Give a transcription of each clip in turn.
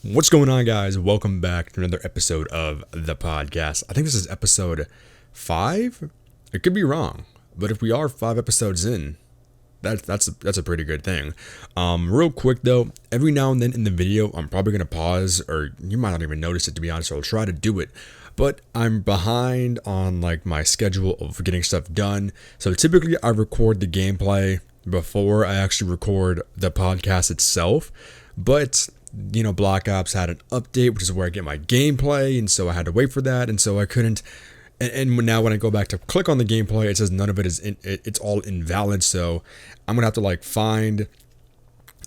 What's going on, guys? Welcome back to another episode of the podcast. I think this is episode 5. It could be wrong, but if we are 5 episodes in, that's a pretty good thing. Real quick though, every now and then in the video, I'm probably gonna pause, or you might not even notice it, to be honest. I'll try to do it, but I'm behind on like my schedule of getting stuff done. So typically, I record the gameplay before I actually record the podcast itself, but Black Ops had an update, which is where I get my gameplay, and so I had to wait for that, and so I couldn't. And now when I go back to click on the gameplay, it says none of it is it's all invalid. So I'm gonna have to I'm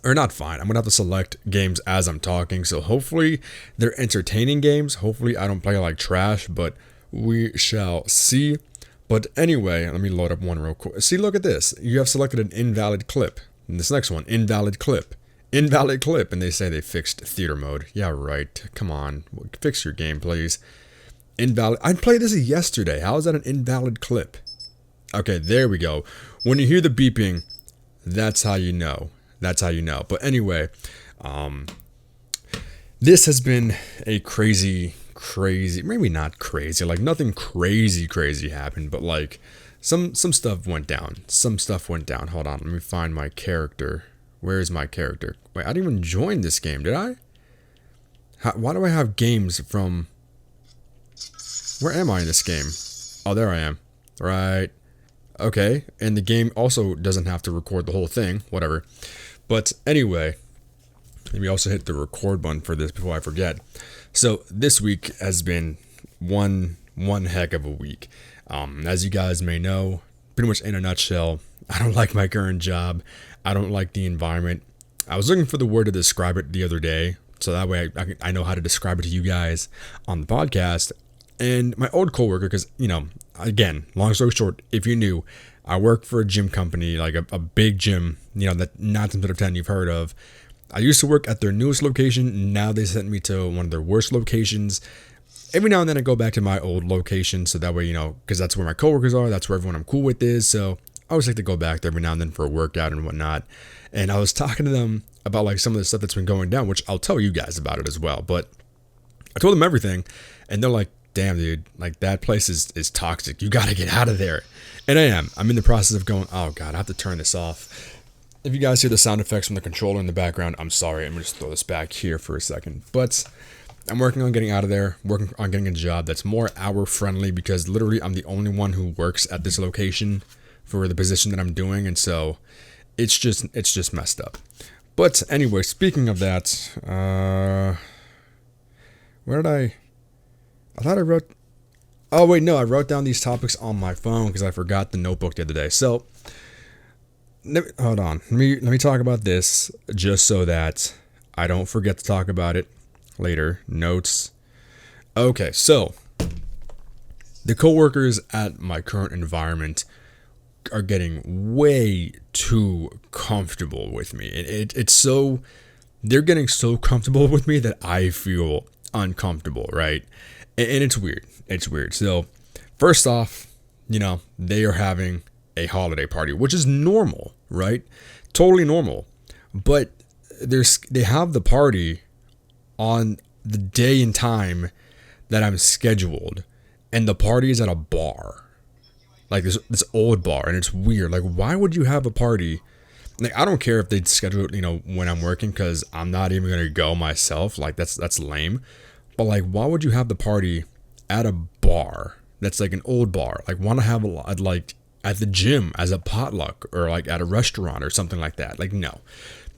gonna have to select games as I'm talking. So hopefully they're entertaining games. Hopefully I don't play like trash, but we shall see. But anyway, let me load up one real quick. See, look at this. You have selected an invalid clip. And this next one, invalid clip. Invalid clip, and they say they fixed theater mode. Yeah, right. Come on, fix your game, please. Invalid. I played this yesterday. How is that an invalid clip? Okay, there we go. When you hear the beeping, that's how you know. That's how you know. But anyway, this has been a crazy, maybe not crazy, like nothing crazy happened, but like some stuff went down. Hold on, let me find my character. Where is my character? Wait, I didn't even join this game, did I? Why do I have games from... Where am I in this game? Oh, there I am. Right. Okay, and the game also doesn't have to record the whole thing. Whatever. But anyway, let me also hit the record button for this before I forget. So this week has been one heck of a week. As you guys may know, pretty much in a nutshell, I don't like my current job. I don't like the environment. I was looking for the word to describe it the other day, so that way I know how to describe it to you guys on the podcast. And my old coworker, because, again, long story short, if you're new, I work for a gym company, like a big gym, that 9 times out of 10 you've heard of. I used to work at their newest location. Now they sent me to one of their worst locations. Every now and then I go back to my old location, so that way, because that's where my coworkers are, that's where everyone I'm cool with is, so I always like to go back there every now and then for a workout and whatnot. And I was talking to them about like some of the stuff that's been going down, which I'll tell you guys about it as well. But I told them everything, and they're like, damn, dude, like that place is toxic. You got to get out of there. And I am. I'm in the process of going, oh God, I have to turn this off. If you guys hear the sound effects from the controller in the background, I'm sorry. I'm going to just throw this back here for a second. But I'm working on getting out of there, working on getting a job that's more hour friendly, because literally I'm the only one who works at this location for the position that I'm doing, and so it's just messed up. But anyway, speaking of that, where did I thought I wrote... Oh wait, no, I wrote down these topics on my phone because I forgot the notebook the other day. So, hold on, let me talk about this just so that I don't forget to talk about it later. Notes. Okay, so the coworkers at my current environment are getting way too comfortable with me. It's so... They're getting so comfortable with me that I feel uncomfortable, right? And it's weird. It's weird. So, first off, they are having a holiday party, which is normal, right? Totally normal. But they have the party on the day and time that I'm scheduled, and the party is at a bar. Like this old bar, and it's weird. Like, why would you have a party? Like, I don't care if they schedule it, when I'm working, because I'm not even gonna go myself. Like, that's lame. But like, why would you have the party at a bar that's like an old bar? Like, want to have like at the gym as a potluck, or like at a restaurant or something like that? Like, no,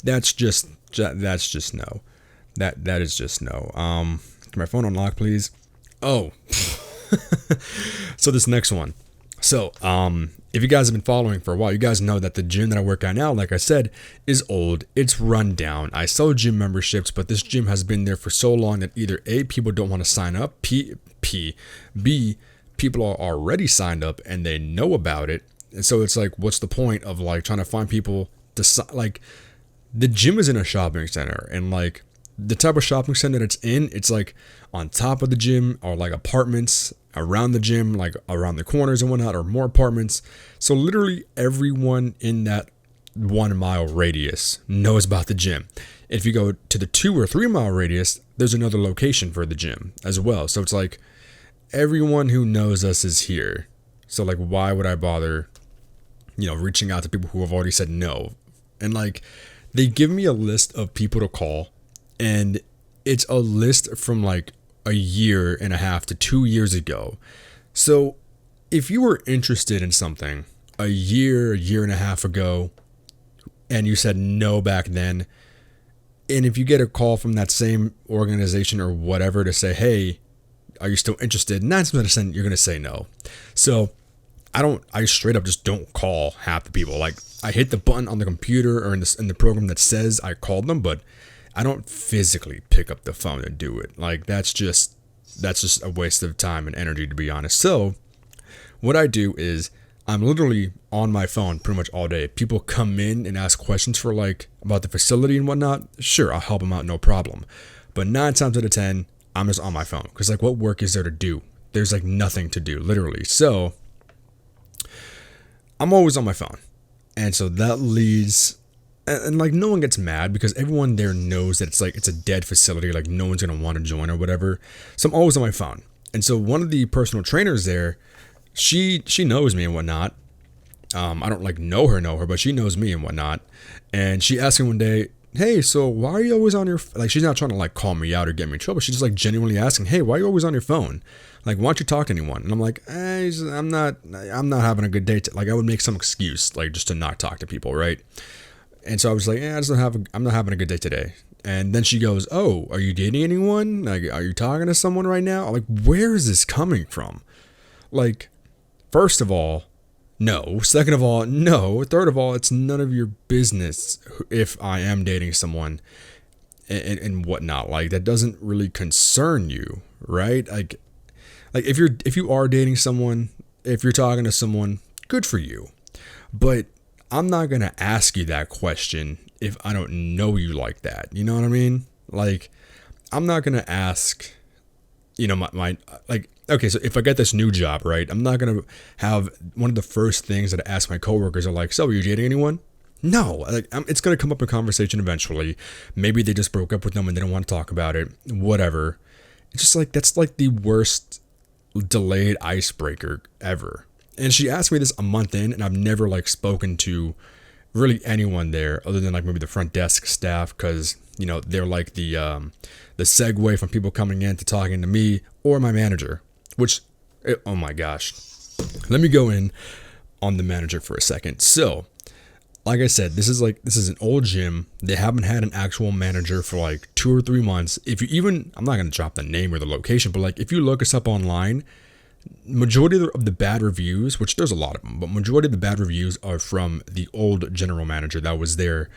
that's just no. That is just no. Can my phone unlock, please? Oh, so this next one. So, if you guys have been following for a while, you guys know that the gym that I work at now, like I said, is old. It's run down. I sell gym memberships, but this gym has been there for so long that either A, people don't want to sign up, B, people are already signed up and they know about it. And so it's like, what's the point of like trying to find people to like, the gym is in a shopping center, and like the type of shopping center that it's in, it's like on top of the gym, or like apartments around the gym, like around the corners and whatnot, or more apartments. So literally everyone in that 1 mile radius knows about the gym. If you go to the 2 or 3 mile radius, there's another location for the gym as well. So it's like everyone who knows us is here. So like, why would I bother, reaching out to people who have already said no? And like, they give me a list of people to call, and it's a list from like a year and a half to 2 years ago. So if you were interested in something a year and a half ago, and you said no back then, and if you get a call from that same organization or whatever to say, hey, are you still interested? 9 times out of 10, you're going to say no. So I straight up just don't call half the people. Like, I hit the button on the computer or in the program that says I called them, but I don't physically pick up the phone and do it. Like, that's just a waste of time and energy, to be honest. So what I do is I'm literally on my phone pretty much all day. If people come in and ask questions for like about the facility and whatnot, sure, I'll help them out, no problem. But 9 times out of 10, I'm just on my phone, because like, what work is there to do? There's like nothing to do, literally. So I'm always on my phone. And so that leads, and like, no one gets mad because everyone there knows that it's a dead facility. Like, no one's going to want to join or whatever. So I'm always on my phone. And so one of the personal trainers there, she knows me and whatnot. I don't like know her, but she knows me and whatnot. And she asked me one day, hey, so why are you always on your, like, she's not trying to like call me out or get me in trouble. She's just like genuinely asking, hey, why are you always on your phone? Like, why don't you talk to anyone? And I'm like, I'm not having a good day. Like, I would make some excuse, like, just to not talk to people, right? And so I was like, I'm not having a good day today. And then she goes, oh, are you dating anyone? Like, are you talking to someone right now? I'm like, where is this coming from? Like, first of all, no. Second of all, no. Third of all, it's none of your business if I am dating someone and whatnot. Like, that doesn't really concern you, right? Like if you are dating someone, if you're talking to someone, good for you. But I'm not gonna ask you that question if I don't know you like that. You know what I mean? Like, I'm not gonna ask, my like, okay, so if I get this new job, right, I'm not going to have one of the first things that I ask my coworkers are like, so are you dating anyone? No, like, it's going to come up in conversation eventually. Maybe they just broke up with them and they don't want to talk about it, whatever. It's just like, that's like the worst delayed icebreaker ever. And she asked me this a month in, and I've never like spoken to really anyone there other than like maybe the front desk staff, because they're like the segue from people coming in to talking to me or my manager. Which, oh my gosh, let me go in on the manager for a second. So, like I said, this is an old gym. They haven't had an actual manager for like 2 or 3 months. I'm not going to drop the name or the location, but like, if you look us up online, majority of the bad reviews, which there's a lot of them, but majority of the bad reviews are from the old general manager that was there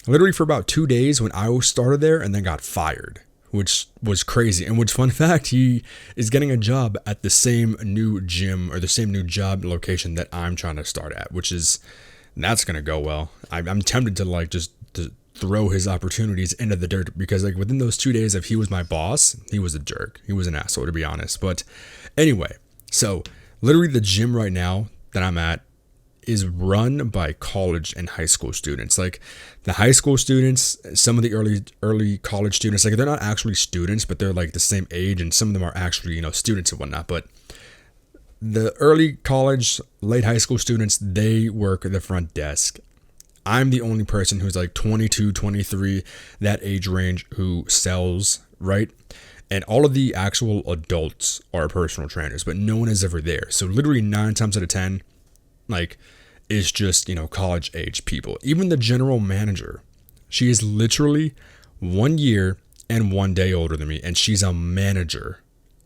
literally for about 2 days when I started there, and then got fired, which was crazy. And which, fun fact, he is getting a job at the same new gym or the same new job location that I'm trying to start at, that's going to go well. I'm tempted to like just to throw his opportunities into the dirt, because like within those 2 days, if he was my boss, he was a jerk. He was an asshole, to be honest. But anyway, so literally the gym right now that I'm at is run by college and high school students. Like, the high school students, some of the early college students, like, they're not actually students, but they're like the same age, and some of them are actually, students and whatnot. But the early college, late high school students, they work at the front desk. I'm the only person who's like 22, 23, that age range, who sells, right? And all of the actual adults are personal trainers, but no one is ever there. So literally 9 times out of 10, like, it's just, college age people. Even the general manager, she is literally 1 year and 1 day older than me, and she's a manager.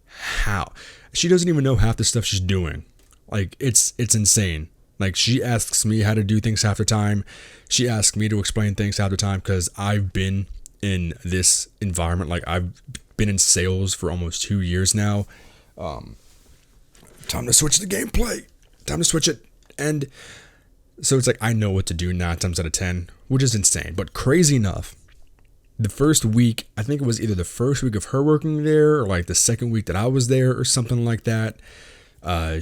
How? She doesn't even know half the stuff she's doing. Like, it's insane. Like, she asks me how to do things half the time. She asks me to explain things half the time, because I've been in this environment. Like, I've been in sales for almost 2 years now. Time to switch the gameplay. Time to switch it. And so it's like, I know what to do 9 times out of 10, which is insane. But crazy enough, the first week, I think it was either the first week of her working there or like the second week that I was there or something like that,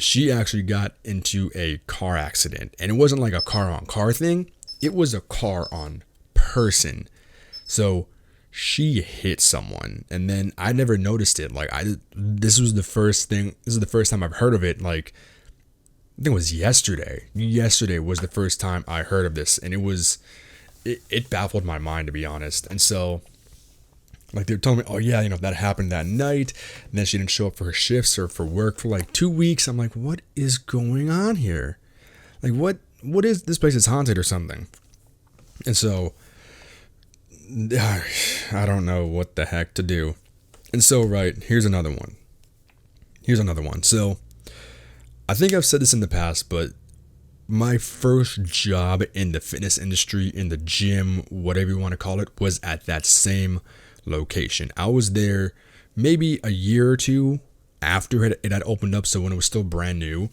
she actually got into a car accident. And it wasn't like a car on car thing. it was a car on person. So she hit someone, and then I never noticed it. Like this is the first time I've heard of it. Like I think it was yesterday. Yesterday was the first time I heard of this, and it baffled my mind, to be honest. And so, like, they were telling me, oh yeah, that happened that night, and then she didn't show up for her shifts or for work for like 2 weeks. I'm like, what is going on here? Like, what is this place is haunted or something? And so, I don't know what the heck to do. And so, right, here's another one. So, I think I've said this in the past, but my first job in the fitness industry, in the gym, whatever you want to call it, was at that same location. I was there maybe a year or two after it had opened up, so when it was still brand new.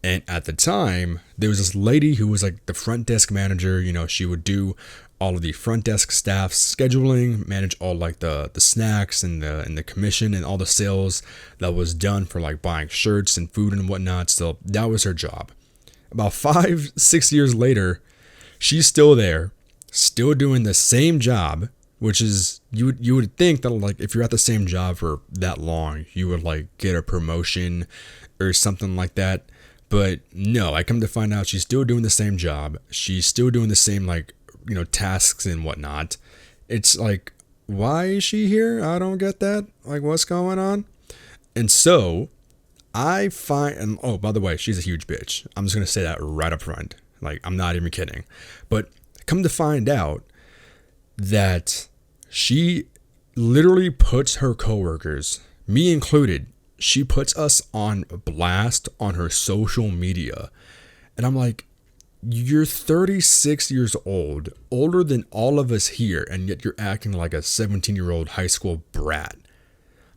And at the time, there was this lady who was like the front desk manager. She would do all of the front desk staff scheduling, manage all like the snacks and the commission and all the sales that was done for like buying shirts and food and whatnot. So that was her job. About 5-6 years later, she's still there, still doing the same job, which is you would think that like if you're at the same job for that long, you would like get a promotion or something like that. But no, I come to find out she's still doing the same job. She's still doing the same like tasks and whatnot. It's like, why is she here? I don't get that. Like, what's going on? And so I find, and oh, by the way, she's a huge bitch. I'm just gonna say that right up front. Like, I'm not even kidding. But come to find out that she literally puts her coworkers, me included, she puts us on blast on her social media. And I'm like, you're 36 years old, older than all of us here, and yet you're acting like a 17-year-old high school brat.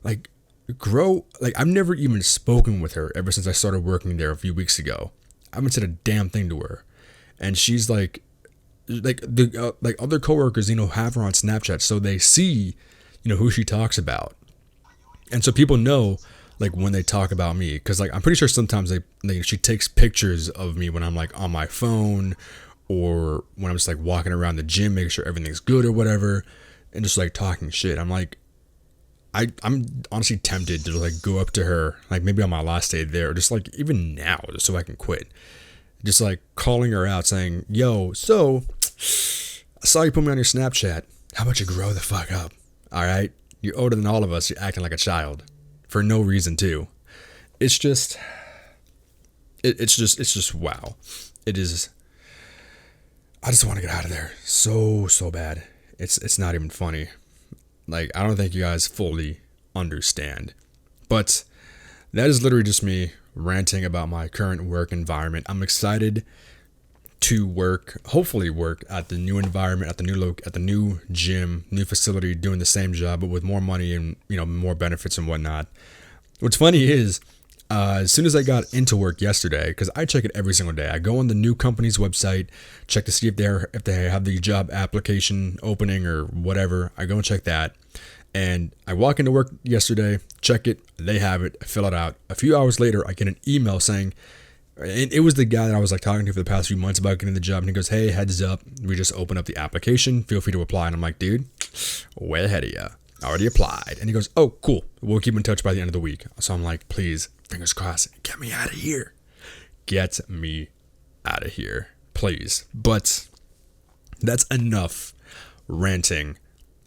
Like, grow. Like, I've never even spoken with her ever since I started working there a few weeks ago. I haven't said a damn thing to her. And she's like the like other coworkers, have her on Snapchat, so they see, who she talks about. And so people know, like, when they talk about me, because like I'm pretty sure sometimes she takes pictures of me when I'm like on my phone, or when I'm just like walking around the gym, making sure everything's good or whatever, and just like talking shit. I'm like, I'm honestly tempted to like go up to her, like maybe on my last day there, or just like even now, just so I can quit. Just like calling her out, saying, "Yo, so I saw you put me on your Snapchat. How about you grow the fuck up? All right, you're older than all of us. You're acting like a child." For no reason too. It's just wow. It is. I just want to get out of there so bad. It's not even funny. Like, I don't think you guys fully understand. But that is literally just me ranting about my current work environment. I'm excited to hopefully work at the new environment, at the new gym, new facility, doing the same job, but with more money and, more benefits and whatnot. What's funny is, as soon as I got into work yesterday, because I check it every single day, I go on the new company's website, check to see if they have the job application opening or whatever. I go and check that, and I walk into work yesterday, check it, they have it, I fill it out. A few hours later, I get an email saying, and it was the guy that I was like talking to for the past few months about getting the job, and he goes, "Hey, heads up, we just opened up the application, feel free to apply." And I'm like, dude, way ahead of ya. I already applied. And he goes, "Oh, cool, we'll keep in touch by the end of the week." So I'm like, please, fingers crossed, get me out of here. Get me out of here, please. But that's enough ranting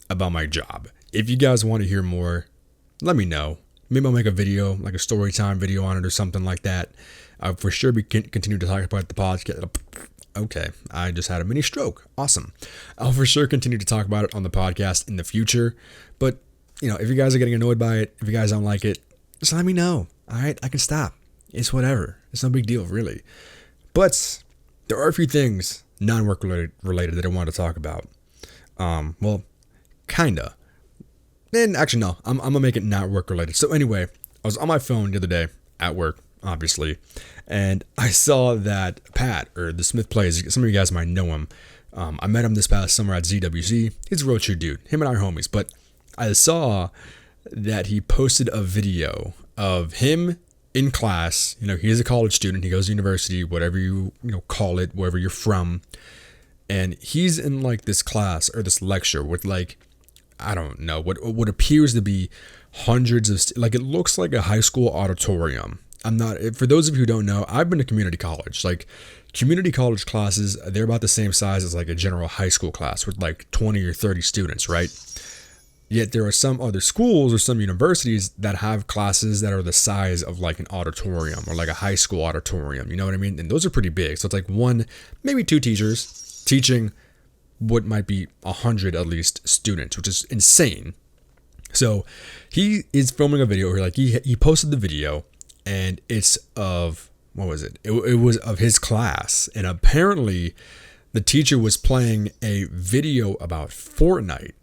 about my job. If you guys want to hear more, let me know. Maybe I'll make a video, like a story time video on it or something like that. I'll for sure continue to talk about the podcast. Okay, I just had a mini stroke. Awesome. I'll for sure continue to talk about it on the podcast in the future. But, if you guys are getting annoyed by it, if you guys don't like it, just let me know. All right, I can stop. It's whatever. It's no big deal, really. But there are a few things non-work related that I want to talk about. Well, kinda. And actually, no, I'm gonna make it not work related. So anyway, I was on my phone the other day at work, obviously, and I saw that Pat, or the Smith Plays, some of you guys might know him. I met him this past summer at ZWC. He's a real true dude. Him and I are homies. But I saw that he posted a video of him in class. He's a college student. He goes to university, whatever you call it, wherever you're from. and he's in like this class or this lecture with like, I don't know, what appears to be hundreds of like, it looks like a high school auditorium. I'm not, for those of you who don't know, I've been to community college. Like community college classes, they're about the same size as like a general high school class with like 20 or 30 students, right? Yet there are some other schools or some universities that have classes that are the size of like an auditorium or like a high school auditorium. You know what I mean? And those are pretty big. So it's like one, maybe two teachers teaching what might be 100 at least students, which is insane. So he is filming a video here. Like he posted the video, and it's of, what was it? It was of his class. And apparently the teacher was playing a video about Fortnite,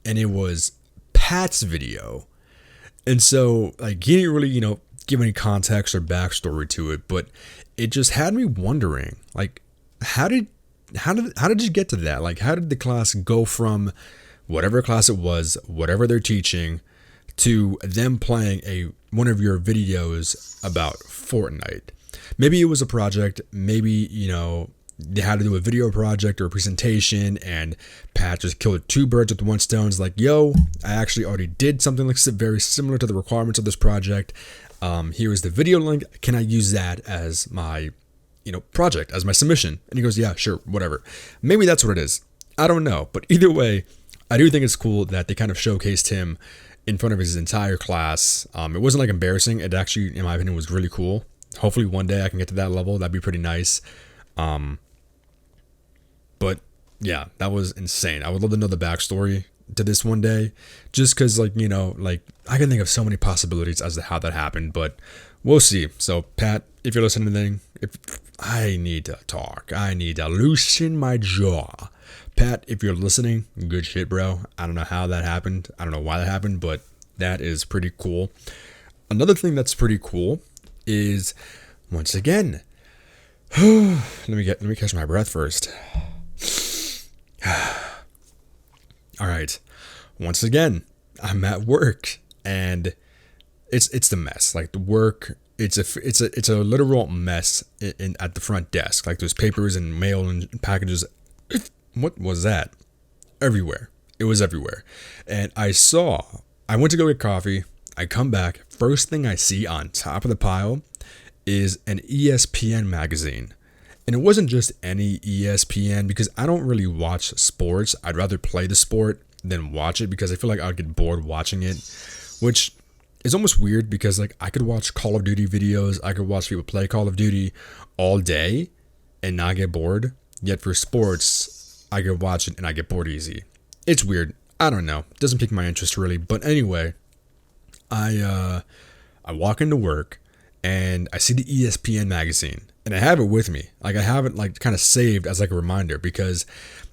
and it was Pat's video. And so like he didn't really, give any context or backstory to it, but it just had me wondering, like, how did you get to that? Like, how did the class go from whatever class it was, whatever they're teaching, to them playing one of your videos about Fortnite? Maybe it was a project. Maybe, they had to do a video project or a presentation, and Pat just killed two birds with one stone. It's like, yo, I actually already did something like very similar to the requirements of this project. Here is the video link. Can I use that as my project, as my submission? And he goes, yeah, sure, whatever. Maybe that's what it is. I don't know. But either way, I do think it's cool that they kind of showcased him in front of his entire class. It wasn't like embarrassing. It actually, in my opinion, was really cool. Hopefully one day I can get to that level. That'd be pretty nice. But yeah, that was insane. I would love to know the backstory to this one day, just because like I can think of so many possibilities as to how that happened, but we'll see. So Pat, if you're listening to anything, if I need to talk, I need to loosen my jaw. Pat, if you're listening, good shit, bro. I don't know how that happened. I don't know why that happened, but that is pretty cool. Another thing that's pretty cool is, once again, let me catch my breath first. All right. Once again, I'm at work, and it's the mess. Like the work, it's a literal mess at the front desk. Like there's papers and mail and packages. What was that? Everywhere. It was everywhere. And I went to go get coffee. I come back. First thing I see on top of the pile is an ESPN magazine. And it wasn't just any ESPN, because I don't really watch sports. I'd rather play the sport than watch it, because I feel like I'd get bored watching it, which is almost weird, because like I could watch Call of Duty videos. I could watch people play Call of Duty all day and not get bored. Yet for sports, I could watch it and I get bored easy. It's weird. I don't know. It doesn't pique my interest really. But anyway, I walk into work and I see the ESPN magazine, and I have it with me. Like I have it like kind of saved as like a reminder, because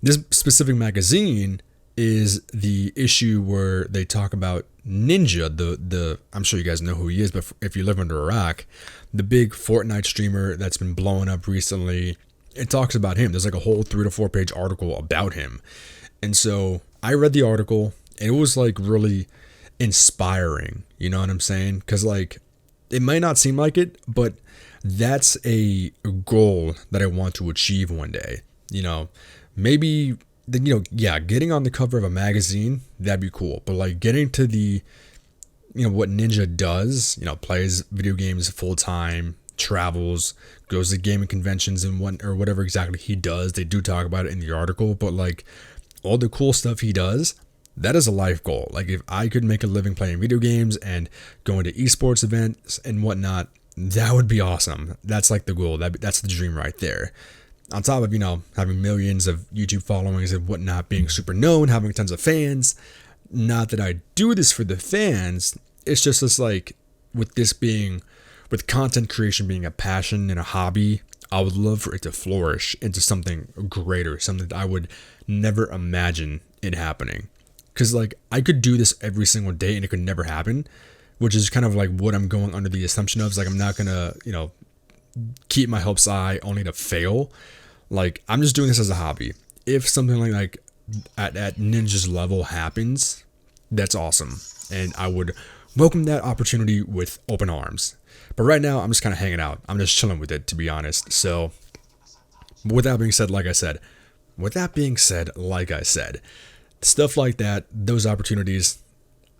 this specific magazine is the issue where they talk about Ninja, the I'm sure you guys know who he is, but if you live under a rock, the big Fortnite streamer that's been blowing up recently. It talks about him. There's like a whole 3 to 4 page article about him. And so I read the article, and it was like really inspiring. You know what I'm saying? Because like it might not seem like it, but that's a goal that I want to achieve one day. Maybe, getting on the cover of a magazine, that'd be cool. But like getting to the, what Ninja does, plays video games full time, travels, goes to gaming conventions and whatever exactly he does. They do talk about it in the article, but like all the cool stuff he does, that is a life goal. Like if I could make a living playing video games and going to esports events and whatnot, that would be awesome. That's like the goal. That's the dream right there. On top of, having millions of YouTube followings and whatnot, being super known, having tons of fans. Not that I do this for the fans. It's just this like, with content creation being a passion and a hobby, I would love for it to flourish into something greater, something that I would never imagine it happening. Because like I could do this every single day and it could never happen, which is kind of like what I'm going under the assumption of. Is like I'm not gonna, keep my hopes high only to fail. Like I'm just doing this as a hobby. If something like at Ninja's level happens, that's awesome, and I would welcome that opportunity with open arms. But right now, I'm just kind of hanging out. I'm just chilling with it, to be honest. So, with that being said, like I said, with that being said, like I said, stuff like that, those opportunities,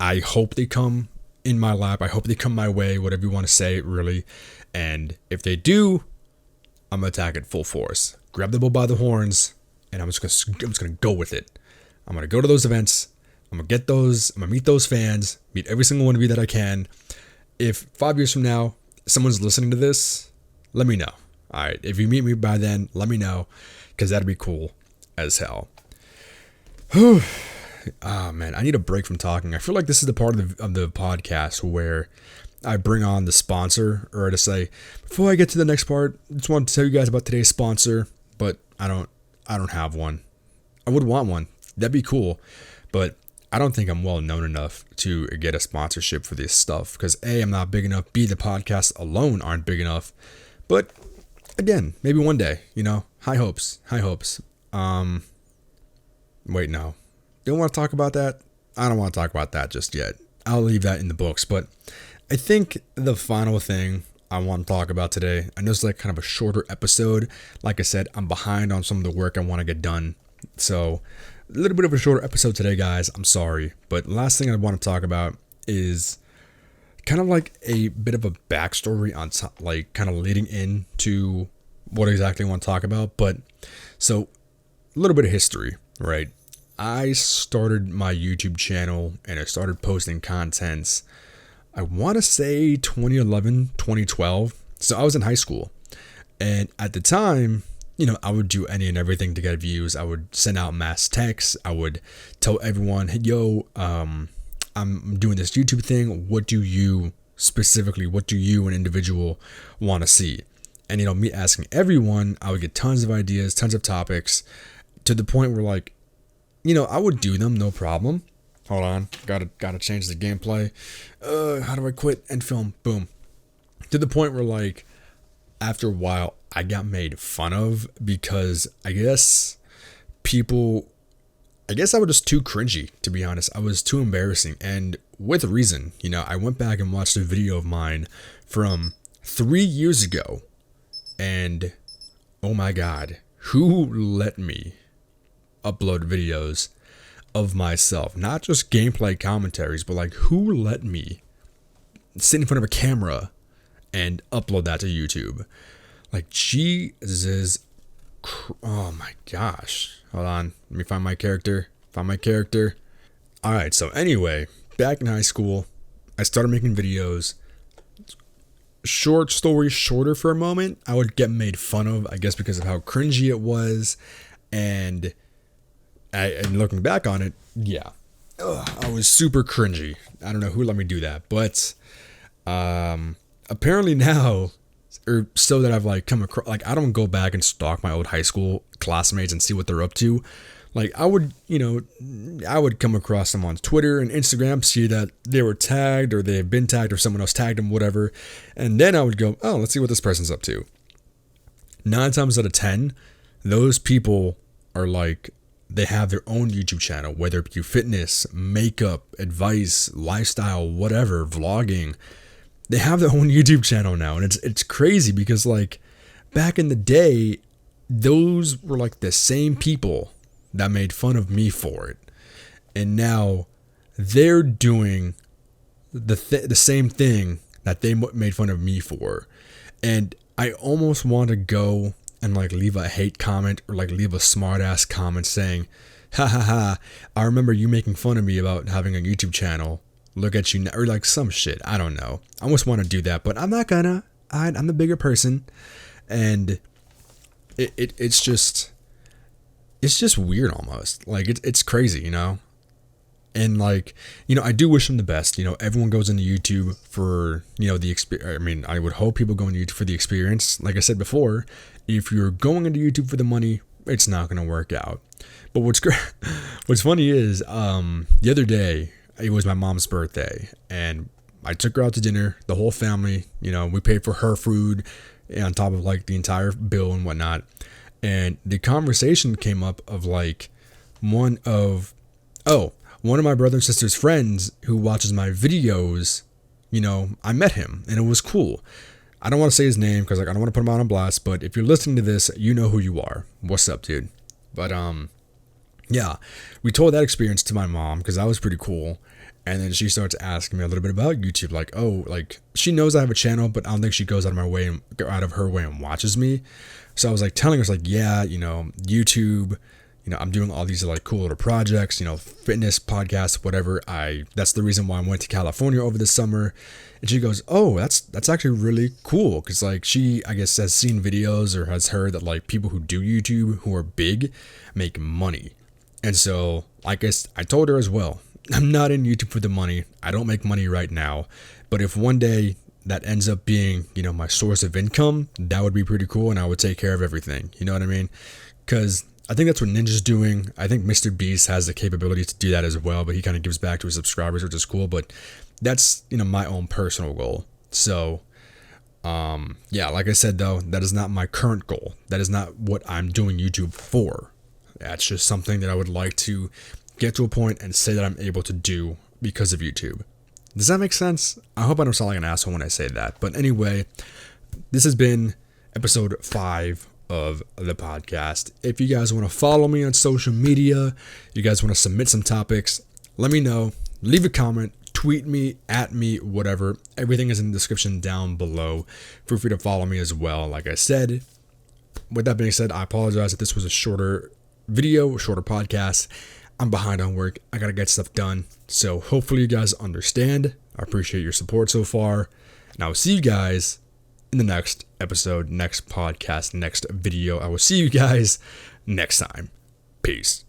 I hope they come in my lap. I hope they come my way, whatever you want to say, really. And if they do, I'm gonna attack it full force. Grab the bull by the horns, and I'm just gonna go with it. I'm gonna go to those events. I'm gonna get those. I'm gonna meet those fans. Meet every single one of you that I can. If 5 years from now someone's listening to this, let me know. All right. If you meet me by then, let me know, because that'd be cool as hell. Whew. Oh man, I need a break from talking. I feel like this is the part of the podcast where I bring on the sponsor, or to say, before I get to the next part, I just want to tell you guys about today's sponsor, but I don't have one. I would want one. That'd be cool, but I don't think I'm well known enough to get a sponsorship for this stuff, because A, I'm not big enough, B, the podcasts alone aren't big enough. But again, maybe one day, high hopes. Wait, no. Don't want to talk about that? I don't want to talk about that just yet. I'll leave that in the books. But I think the final thing I want to talk about today, I know it's like kind of a shorter episode. Like I said, I'm behind on some of the work I want to get done. So a little bit of a shorter episode today, guys. I'm sorry. But last thing I want to talk about is kind of like a bit of a backstory on like kind of leading into what exactly I want to talk about. But so a little bit of history, right? I started my YouTube channel and I started posting contents, I want to say 2011, 2012. So I was in high school. And at the time, I would do any and everything to get views. I would send out mass texts. I would tell everyone, hey, yo, I'm doing this YouTube thing. What do you, an individual, want to see? And, me asking everyone, I would get tons of ideas, tons of topics, to the point where, like, I would do them, no problem. Hold on, gotta change the gameplay. How do I quit and film? Boom. To the point where, like, after a while, I got made fun of because I guess I was just too cringy, to be honest. I was too embarrassing, and with reason. I went back and watched a video of mine from 3 years ago, and oh my god, who let me upload videos of myself? Not just gameplay commentaries, but like, who let me sit in front of a camera and upload that to YouTube? Like, Jesus. Oh my gosh. Hold on. Let me find my character. Alright, so anyway, back in high school, I started making videos. Short story shorter for a moment, I would get made fun of, I guess because of how cringy it was. And looking back on it, yeah, I was super cringy. I don't know who let me do that, but apparently now, or so that I've like come across, like, I don't go back and stalk my old high school classmates and see what they're up to. Like, I would come across them on Twitter and Instagram, see that they were tagged or they've been tagged or someone else tagged them, whatever. And then I would go, oh, let's see what this person's up to. 9 times out of 10, those people are like, they have their own YouTube channel, whether it be fitness, makeup, advice, lifestyle, whatever, vlogging. They have their own YouTube channel now. And it's crazy because, like, back in the day, those were like the same people that made fun of me for it. And now they're doing the same thing that they made fun of me for. And I almost want to go and like leave a hate comment or like leave a smart ass comment saying, ha ha ha, I remember you making fun of me about having a YouTube channel. Look at you now, or like some shit. I don't know. I almost want to do that, but I'm not gonna. I'm the bigger person, and it's just weird almost. Like it's crazy, And like, I do wish them the best. Everyone goes into YouTube for, the experience. I mean, I would hope people go into YouTube for the experience. Like I said before, if you're going into YouTube for the money, it's not going to work out. But what's funny is, the other day, it was my mom's birthday, and I took her out to dinner, the whole family, we paid for her food on top of like the entire bill and whatnot. And the conversation came up of like one of my brother and sister's friends who watches my videos, I met him and it was cool. I don't want to say his name because like I don't want to put him out on blast, but if you're listening to this, you know who you are. What's up, dude? But yeah, we told that experience to my mom because that was pretty cool. And then she starts asking me a little bit about YouTube, like, oh, like she knows I have a channel, but I don't think she goes out of her way and watches me. So I was like telling her, like, yeah, YouTube, I'm doing all these like cool little projects, fitness podcasts, whatever. That's the reason why I went to California over the summer. And she goes, oh, that's actually really cool, because like she, I guess, has seen videos or has heard that like people who do YouTube who are big make money. And so, I guess I told her as well, I'm not in YouTube for the money. I don't make money right now. But if one day that ends up being, my source of income, that would be pretty cool, and I would take care of everything. You know what I mean? Because I think that's what Ninja's doing. I think Mr. Beast has the capability to do that as well, but he kind of gives back to his subscribers, which is cool. But that's, my own personal goal. So, yeah, like I said, though, that is not my current goal. That is not what I'm doing YouTube for. That's just something that I would like to get to a point and say that I'm able to do because of YouTube. Does that make sense? I hope I don't sound like an asshole when I say that. But anyway, this has been episode 5 of the podcast. If you guys want to follow me on social media, you guys want to submit some topics, let me know. Leave a comment, tweet me, at me, whatever. Everything is in the description down below. Feel free to follow me as well. Like I said, with that being said, I apologize if this was a shorter video, a shorter podcast. I'm behind on work. I gotta get stuff done. So hopefully you guys understand. I appreciate your support so far. And I will see you guys in the next episode, next podcast, next video. I will see you guys next time. Peace.